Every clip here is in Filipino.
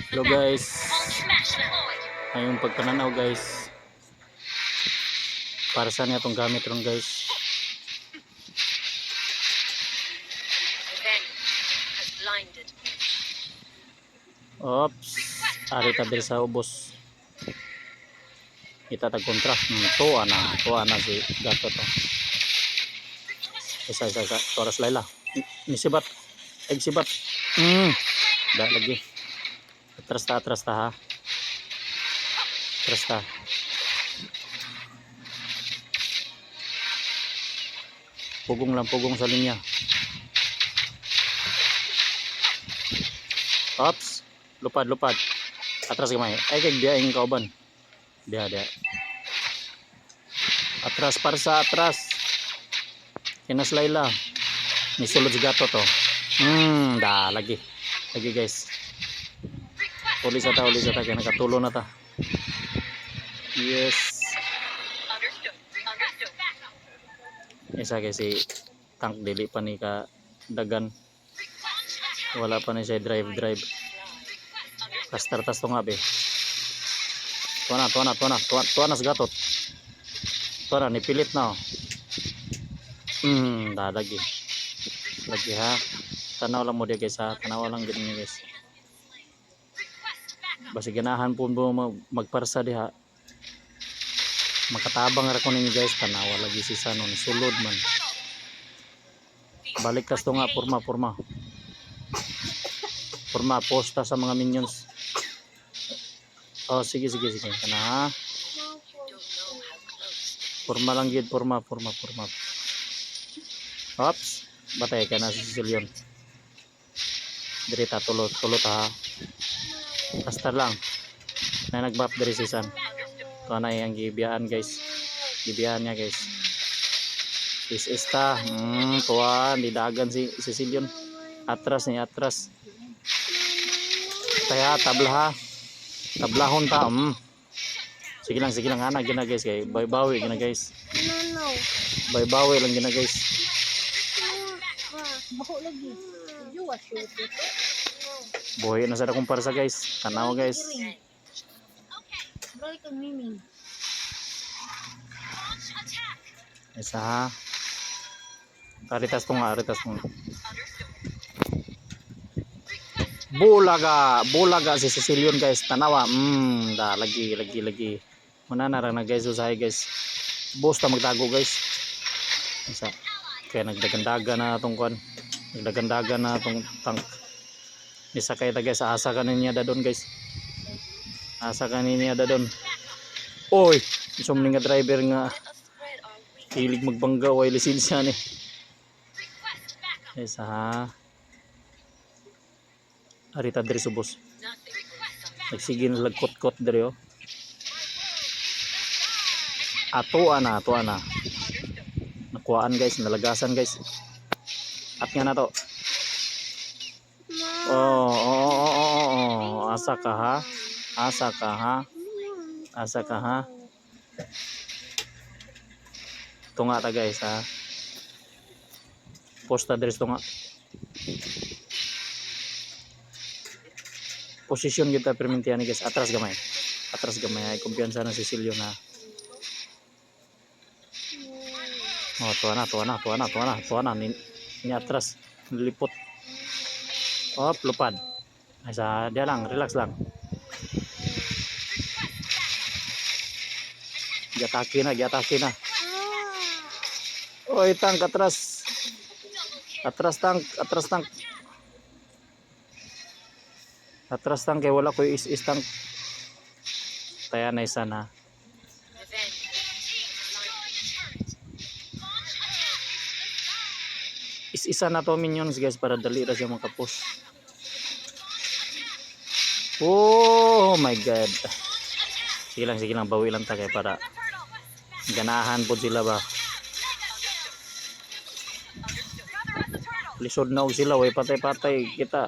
Hello guys, ngayong pagpananaw guys, para saan niya itong gamit ron guys. Oops, ari tabi sa ubos. Kita tag kontra. Tuwa na si Gato to. Isa, Toras Laila. Nisibat, sibat. Da lagi. Atras ta ha. Atras ta. Pugong sa linya. Ops, lupad. Atras gamay. Ay kay diaing kauban. Dia. Atras para sa atras. Kinas Laila. Nisulod si Gato to. Da lagi guys. Uli sa ta kaya nakatulo na ta. Yes. Isa kay si tank dili pa ni ka dagan. Wala pa ni siya drive. Kastartas to nga be. Tuwa na sa Gatot. Tuwa na, nipilit na oh. Lagi ha. Tanaw lang mo dia guys ha. Tanaw lang din guys. Basi ganahan po mo magparsa diha. Makatabang ra ko ninyo guys. Tanaw lagi si Sanon. Sulod man. Balik kas to nga. Porma. Posta sa mga minions. Oh sige. Kana ha. Porma lang gid. Porma. Ops. Batay ka na si Sicilion. Dirita tulot ha. Kastar lang. Na nag-buff dari si San. Ito na yung gibiyaan guys. Gibiyaan niya guys. Is esta. Tuwa. Didagan si Sicilion. Atras. Kaya tabla ha. Tablahon ta. Sige lang. Ana gina guys. Kay bawi gina guys. No. Bawi lang gina guys. Baho lagi. Juwa shoot. Buhay na sa akong parsa guys. Tanaw guys. Balik ang miming. Isa ha. Aritas ko nga. Bulaga si Sicilion guys. Tanawa. Da lagi. Mananara na guys. Usahay guys. Bosta magtago guys. Isa. Kaya nagdagandaga na itong kwan. Nagdagandaga na itong tank. Isa kaya ta guys. Asa ka niya dadon guys. Oy. Isumling nga driver nga. Hilig magbangga. Way lisensya ni. Isa ha. Arita diri subos. Nagsige na lagkot diri oh. Atuan na. Nakuhaan guys, nalagasan guys. At nga na to. Oh. Asa ka ha. Tunga ta guys ha. Posta diri tunga. Posisyon kita permintian guys. Atras gamay ay kumpiyansa na si Sicilion ha. Oh, tuwa na ni atras nilipot. Lupad. Asa dia lang, relax lang. Giatake na. Oy, tank atras. Atras tank kay wala ko is tank. Taya na isa na. Isa na to minions guys para dali ra siya makapos. Oh my god. Sige lang bawi lang ta kay para ganahan po sila ba. Lisod na og sila way patay kita.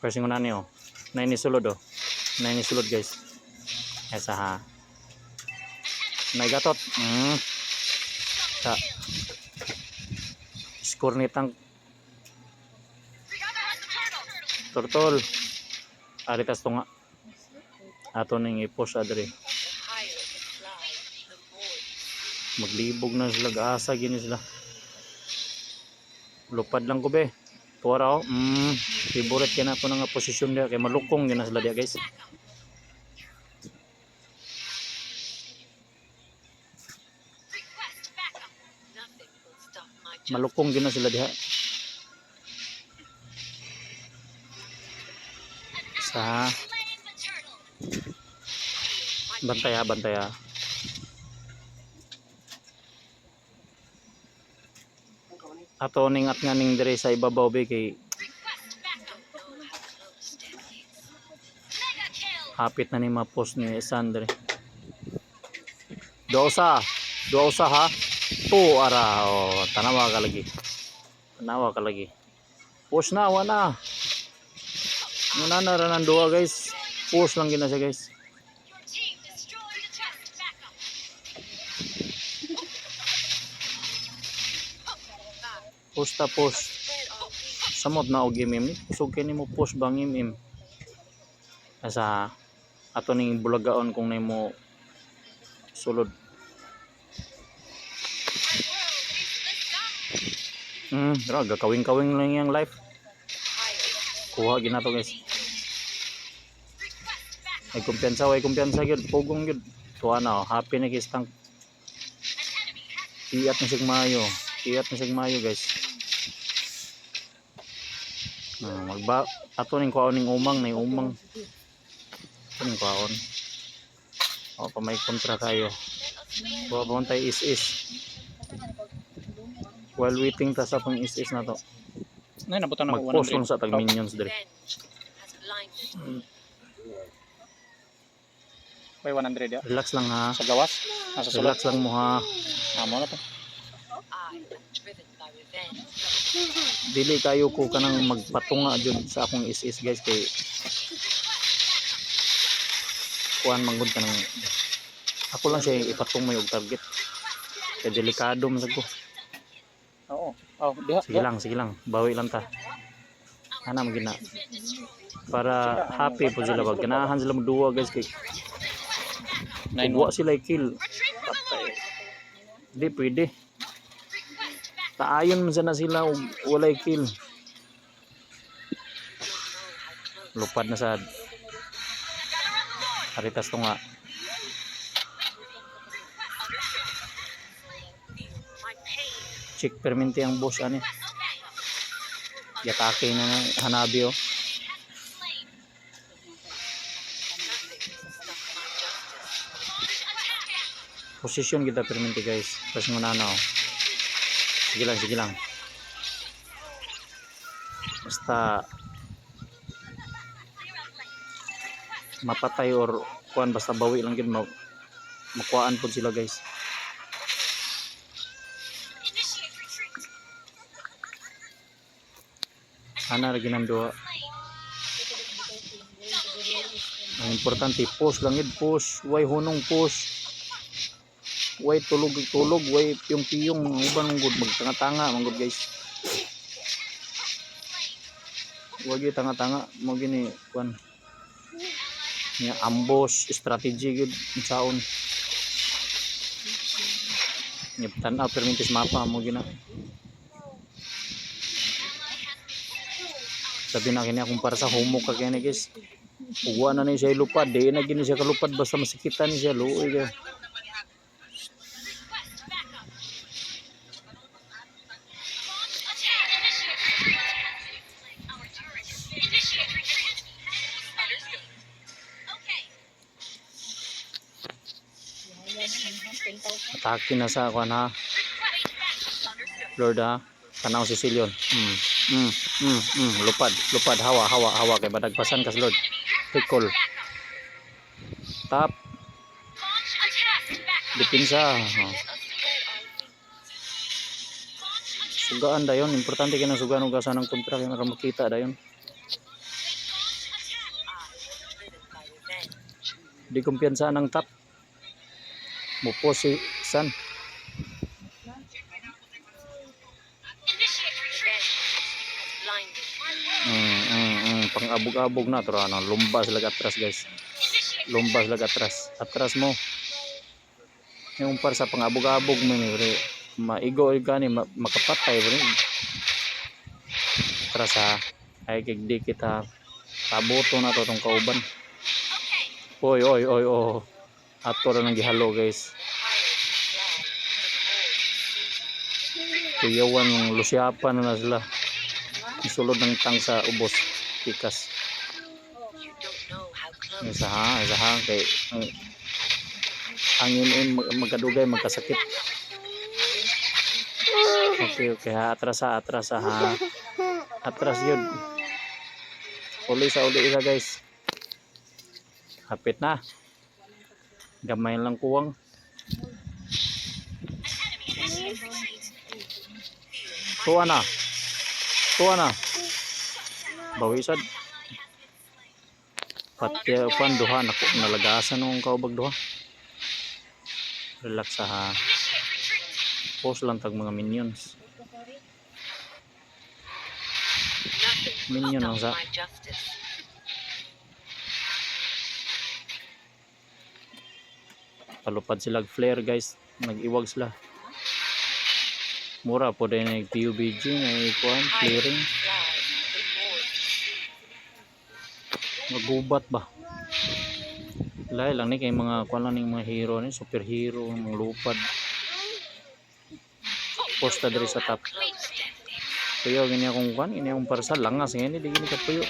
Pressing una niyo. Nay ni sulod guys. Esa ha. Nay Gatot. kornetang turtle. Aritas to nga. Ato ning ipos adre. Maglibog na sila, gaasa gini sila. Lupad lang ko be. Tuwara oh. Favorite kaya na po nga posisyon dia kay malukong yun na sila dia guys. Malukong yun na sila dia. Sa bantaya, bantaya. Ato ning at nga ning dire sa ibabaw be kay hapit na ni ma-post ni Sandre. Dosa ha. Tu ara oh, tanawa ka lagi. Tanawa ka lagi. Post na wana. Muna na ran duwa guys. Post lang gina siya guys. Post ta post. Samot na og imim. Kusog kini mo post bang imim. Asa ato ning bulagaon kung nimo sulod. Grabe kawing-kawing lang yang live. Kuha ginato guys. Ay kumpiyansa gyud, pugong gyud. Tuwa na happy na kistang. Iyat na sig mayo guys. Magba ato ning kuhaon ning umang na umang. Ito ning kuhaon. O pa may kontra tayo. Kuha pa tayo is. While waiting ta sa pang is na to. Nay nabutan na Mag-post lang sa tag minions dire. May 100 ya. Relax lang ha. Sa gawas. Nasa sulod. Relax lang mo ha. Amo na to. Dili kayo ko kanang magpatunga jud sa akong is guys kay kuan manggod kanang ako lang siya ipatungoy og target. Kay delikado man sad ko. Oo. Oh, diha. Sige lang. Bawi lang ta. Ana magina. Para happy po sila pag ganahan sila magduwa guys kay 9 sila kill. Di pwede. Taayon man sana sila og walay kill. Lupad na sad. Aritas to nga. Chick perminti ang boss ani. Yatake na Hanabi oh. Posisyon kita perminti guys. Tapos ngunana oh. Sige lang. Basta mapatay or kuan basta bawi lang gid makuhaan po sila guys. Ana ra ginamduha. Ang importante push lang gid push, way hunong push. Way tulog, way piyong uban mong magtanga-tanga manggod guys. Wag gyud tanga-tanga mo gini kuan. Nya ambush strategy gud unsaon. Nya tan-aw permintis mapa mo gina. Sabi na kini akong para sa homo ka kini guys. Ugwa na ni siya lupad, di na gini siya kalupad basta masikitan ni siya luoy ka. Atake na sa kuan ha. Lord ha. Tanaw si Sicilian. Lupad hawa kay badagpasan kas Lord. Recall. Tap. Dipinsa. Sugaan dayon, importante kay nang sugaan og asa ng kontra kay mara makita dayon. Di kumpiyansa ng tap. Mupo si San. pang-abog-abog na to ano, lumbas lag atras guys. Lumbas lag atras. Atras mo. Yung par sa pang-abog-abog mo ni pre. Maigo gani makapatay pre. Atras ha. Ay kigdikit ha. Taboto na to tong kauban. Oy oy oy oh. Ato ra nang gihalo guys. Kuyawan lusyapan na sila. Isulod ng tang sa ubos. Pikas. Isa ha kay ang yun magkadugay magkasakit. Okay ha, atras ha. Atras yun. Uli isa guys. Hapit na. Gamay lang kuwang. Tuwa na. Bawisad. Pati upan duha nako nalagasan ng kaubag duha. Relax ha. Pause lang tag mga minions. Minion lang sa. Palupad sila flare guys. Nag-iwag sila. Mura po din yung PUBG na ikuan, clearing. Magubat ba? Lahi lang ni kay mga kuan lang ning mga hero ni, superhero, mga lupad. Posta diri sa top. Puyo gini akong kuan, ini akong para sa langas ngani di gini ka puyo.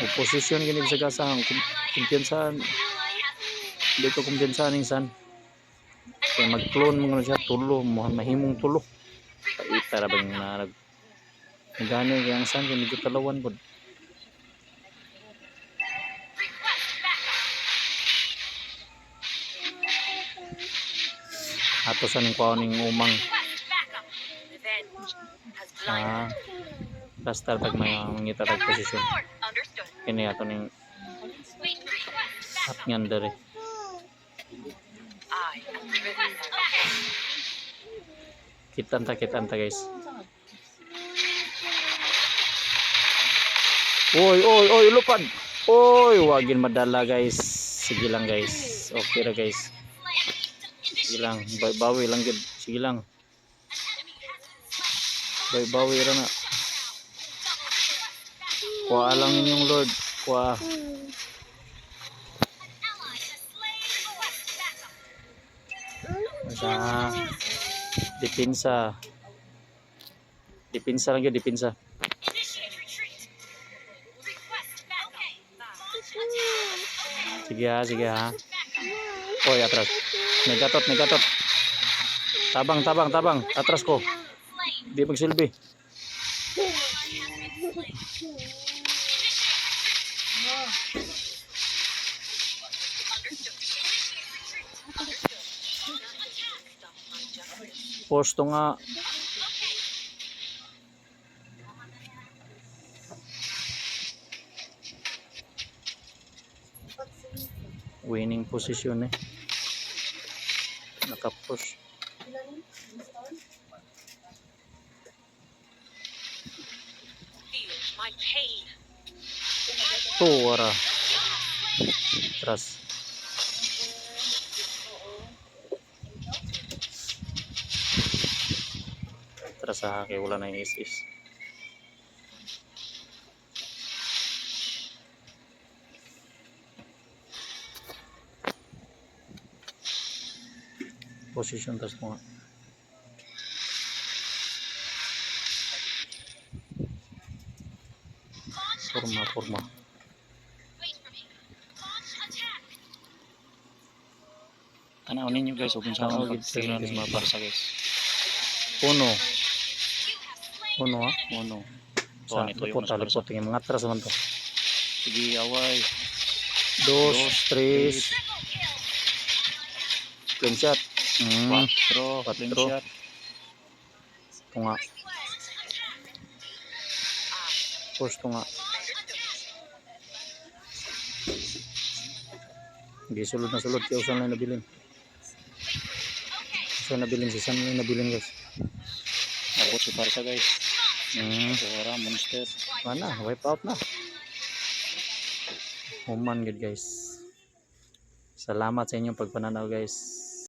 Oposisyon gini sa gasang kumpiyansahan. Dito kumpiyansahan ning san. Kaya mag-clone mo na siya, tulo, mahimong tulo. Paita ra bang nagani kaya ang san, kaya medyo talawan po. Ato sa ning kuaning umang. Basta tag mangita tag posisyon. Kini ato ning at ngan dere. Kitanta guys. Oy, lupad. Oy, wagin madala guys. Sige lang guys. Okay ra guys. Sige lang, bawi lang gid. Sige lang. Bawi ra na. Kuha lang inyong Lord. Kuha. Depensa lang yun, depensa. Sige ha. Oy, atras. Negatot. Tabang. Atras ko. Di magsilbi. Posto nga. Winning position eh. Nakapush. Tuwara. Atras. Sa akin wala na yung is. Position tas mo. Forma. Tanawin niyo guys, kung saan ang pagtira ni Barca guys. Uno ha. Sa lipot yung mga atras naman to. Sige, away. 2, 3. Clean shot. 4. Clean shot. Ito nga. Push to nga. Hindi sulod kaya usan lang nabilin. Si San lang nabilin guys. Abot si Barca guys. Suara monster. Mana, wipe out na. Human good guys. Salamat sa inyong pagpananaw guys.